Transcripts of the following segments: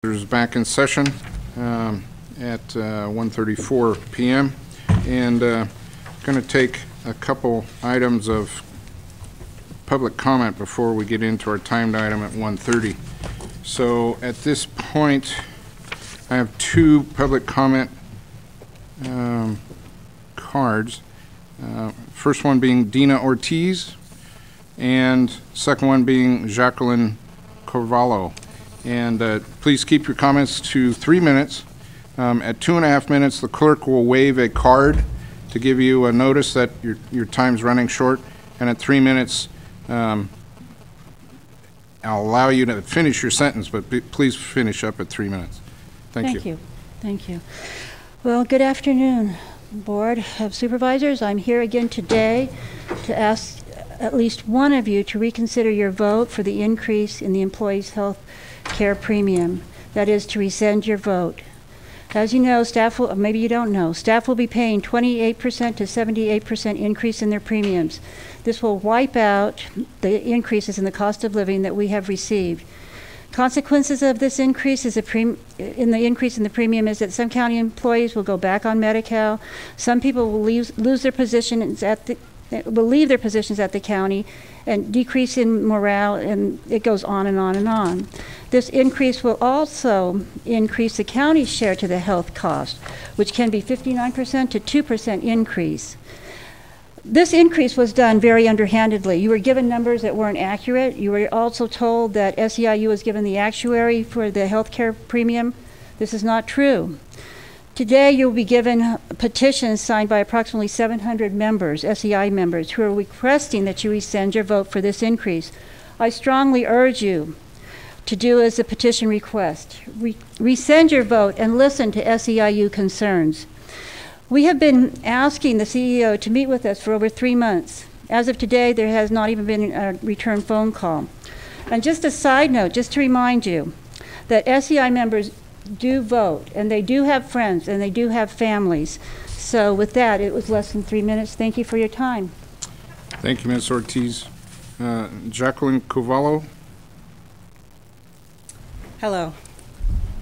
Is back in session at 1:34 p.m. and going to take a couple items of public comment before we get into our timed item at 1:30. So at this point, I have two public comment cards. First one being Dina Ortiz, and second one being Jacqueline Carvalho. And please keep your comments to 3 minutes. At 2.5 minutes, the clerk will wave a card to give you a notice that your time's running short. And at 3 minutes, I'll allow you to finish your sentence, but please finish up at 3 minutes. Thank you. Thank you. Well, good afternoon, Board of Supervisors. I'm here again today to ask at least one of you to reconsider your vote for the increase in the employees' health care premium. That is, to rescind your vote. As you know, staff will, maybe you don't know, staff will be paying 28% to 78% increase in their premiums. This will wipe out the increases in the cost of living that we have received. Consequences of this increase is in the increase in the premium is that some county employees will go back on Medi-Cal. Some people will lose their positions will leave their positions at the county, and decrease in morale, and it goes on and on and on. This increase will also increase the county's share to the health cost, which can be 59% to 2% increase. This increase was done very underhandedly. You were given numbers that weren't accurate. You were also told that SEIU was given the actuary for the health care premium. This is not true. Today, you'll be given petitions signed by approximately 700 members, SEI members, who are requesting that you rescind your vote for this increase. I strongly urge you to do as the petition requests. Rescind your vote and listen to SEIU concerns. We have been asking the CEO to meet with us for over 3 months. As of today, there has not even been a return phone call. And just a side note, just to remind you, that SEI members do vote, and they do have friends, and they do have families. So with that, it was less than 3 minutes. Thank you for your time. Thank you, Ms. Ortiz. Jacqueline Carvalho. Hello.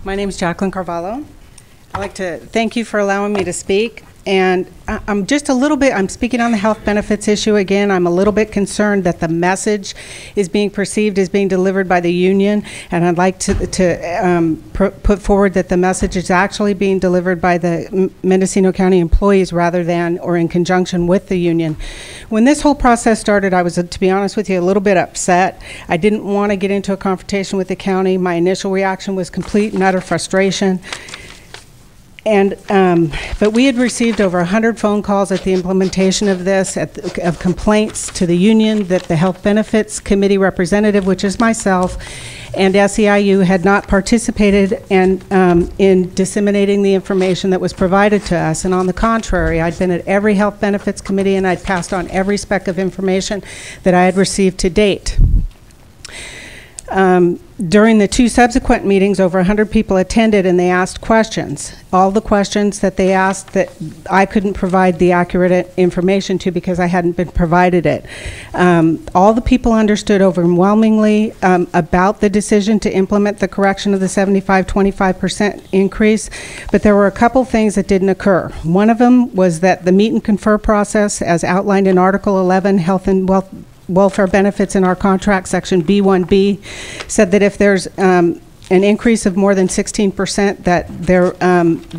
My name is Jacqueline Carvalho. I'd like to thank you for allowing me to speak. And I'm just a little bit, I'm speaking on the health benefits issue again. I'm a little bit concerned that the message is being perceived as being delivered by the union. And I'd like to put forward that the message is actually being delivered by the Mendocino County employees rather than or in conjunction with the union. When this whole process started, I was, to be honest with you, a little bit upset. I didn't want to get into a confrontation with the county. My initial reaction was complete and utter frustration. And, but we had received over 100 phone calls at the implementation of this, of complaints to the union that the Health Benefits Committee representative, which is myself, and SEIU had not participated in disseminating the information that was provided to us. And on the contrary, I'd been at every Health Benefits Committee and I'd passed on every spec of information that I had received to date. During the 2 subsequent meetings, over 100 people attended and they asked questions. All the questions that they asked that I couldn't provide the accurate information to because I hadn't been provided it. All the people understood overwhelmingly about the decision to implement the correction of the 75-25% increase, but there were a couple things that didn't occur. One of them was that the meet and confer process, as outlined in Article 11, Health and Welfare Benefits in our contract, section B1B, said that if there's an increase of more than 16%, that there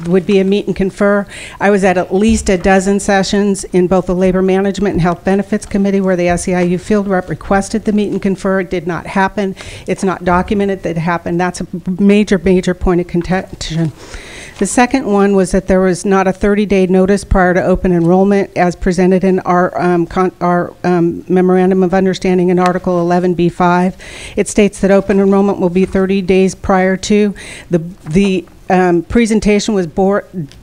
would be a meet and confer. I was at least a dozen sessions in both the Labor Management and Health Benefits Committee where the SEIU field rep requested the meet and confer. It did not happen. It's not documented that it happened. That's a major, major point of contention. The second one was that there was not a 30-day notice prior to open enrollment as presented in our Memorandum of Understanding in Article 11B5. It states that open enrollment will be 30 days prior to. The presentation was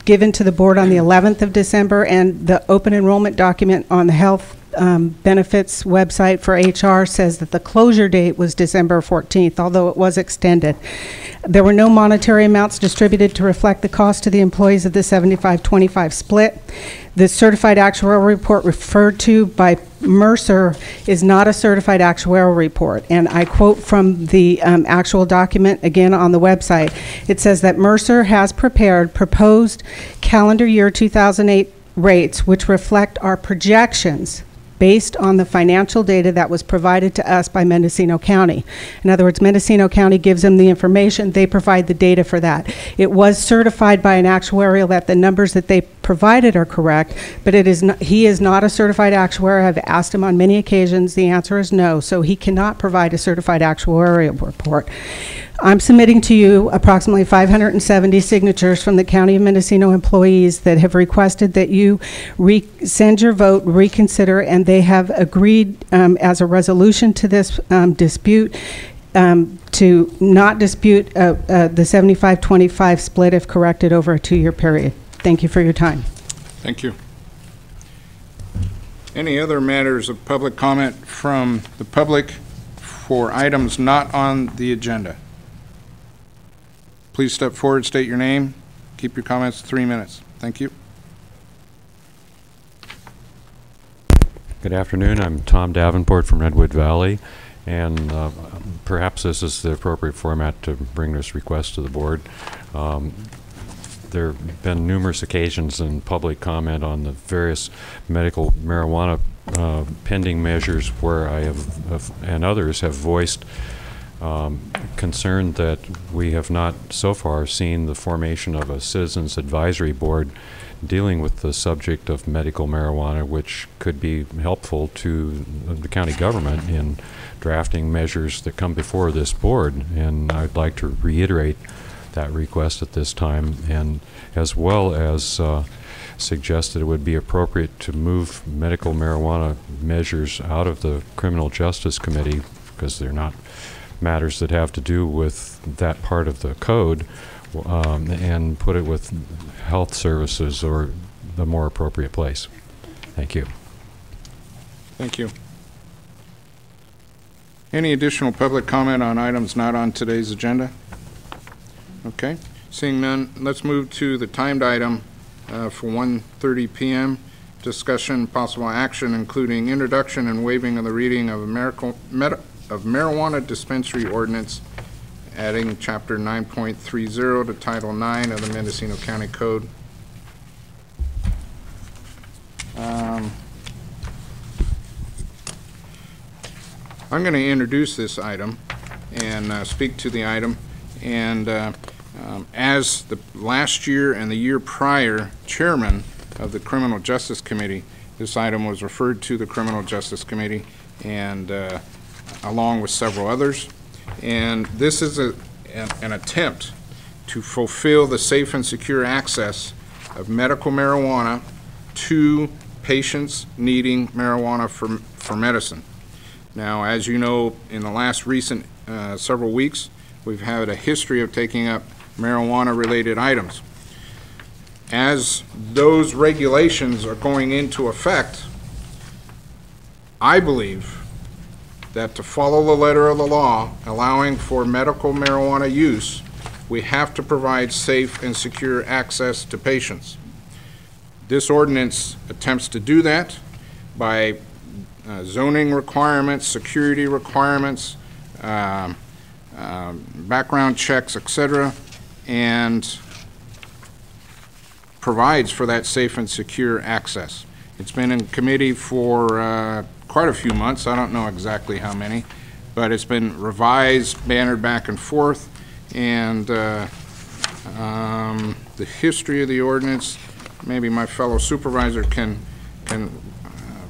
given to the board on the 11th of December, and the open enrollment document on the health benefits website for HR says that the closure date was December 14th, although it was extended. There were no monetary amounts distributed to reflect the cost to the employees of the 75-25 split. The certified actuarial report referred to by Mercer is not a certified actuarial report. And I quote from the actual document, again on the website. It says that Mercer has prepared proposed calendar year 2008 rates which reflect our projections based on the financial data that was provided to us by Mendocino County. In other words, Mendocino County gives them the information, they provide the data for that. It was certified by an actuarial that the numbers that they provided are correct, but it is not, he is not a certified actuary. I've asked him on many occasions, the answer is no, so he cannot provide a certified actuarial report. I'm submitting to you approximately 570 signatures from the County of Mendocino employees that have requested that you send your vote, reconsider, and they have agreed as a resolution to this dispute to not dispute the 75-25 split if corrected over a 2-year period. Thank you for your time. Thank you. Any other matters of public comment from the public for items not on the agenda? Please step forward, state your name. Keep your comments to 3 minutes. Thank you. Good afternoon. I'm Tom Davenport from Redwood Valley, and perhaps this is the appropriate format to bring this request to the board. There have been numerous occasions in public comment on the various medical marijuana pending measures where I have and others have voiced concerned that we have not so far seen the formation of a citizens advisory board dealing with the subject of medical marijuana, which could be helpful to the county government in drafting measures that come before this board. And I'd like to reiterate that request at this time, and as well as suggest that it would be appropriate to move medical marijuana measures out of the Criminal Justice Committee, because they're not matters that have to do with that part of the code, and put it with health services or the more appropriate place. Thank you. Thank you. Any additional public comment on items not on today's agenda? Okay. Seeing none, let's move to the timed item for 1:30 p.m. Discussion, possible action, including introduction and waiving of the reading of marijuana dispensary ordinance, adding chapter 9.30 to title 9 of the Mendocino County Code. I'm going to introduce this item and speak to the item, and as the last year and the year prior chairman of the Criminal Justice Committee, this item was referred to the Criminal Justice Committee and along with several others, and this is an attempt to fulfill the safe and secure access of medical marijuana to patients needing marijuana for medicine. Now, as you know, in the last recent several weeks, we've had a history of taking up marijuana-related items. As those regulations are going into effect, I believe that to follow the letter of the law allowing for medical marijuana use, we have to provide safe and secure access to patients. This ordinance attempts to do that by zoning requirements, security requirements, background checks, etc., and provides for that safe and secure access. It's been in committee for quite a few months. I don't know exactly how many, but it's been revised, bannered back and forth, and the history of the ordinance, maybe my fellow supervisor can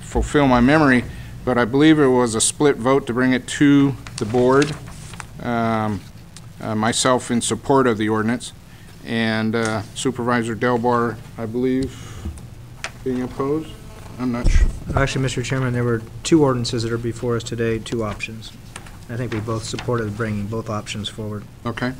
fulfill my memory, but I believe it was a split vote to bring it to the board, myself in support of the ordinance, and Supervisor Delbar, I believe, being opposed. I'm not sure. Actually, Mr. Chairman, there were two ordinances that are before us today, two options. I think we both supported bringing both options forward. Okay.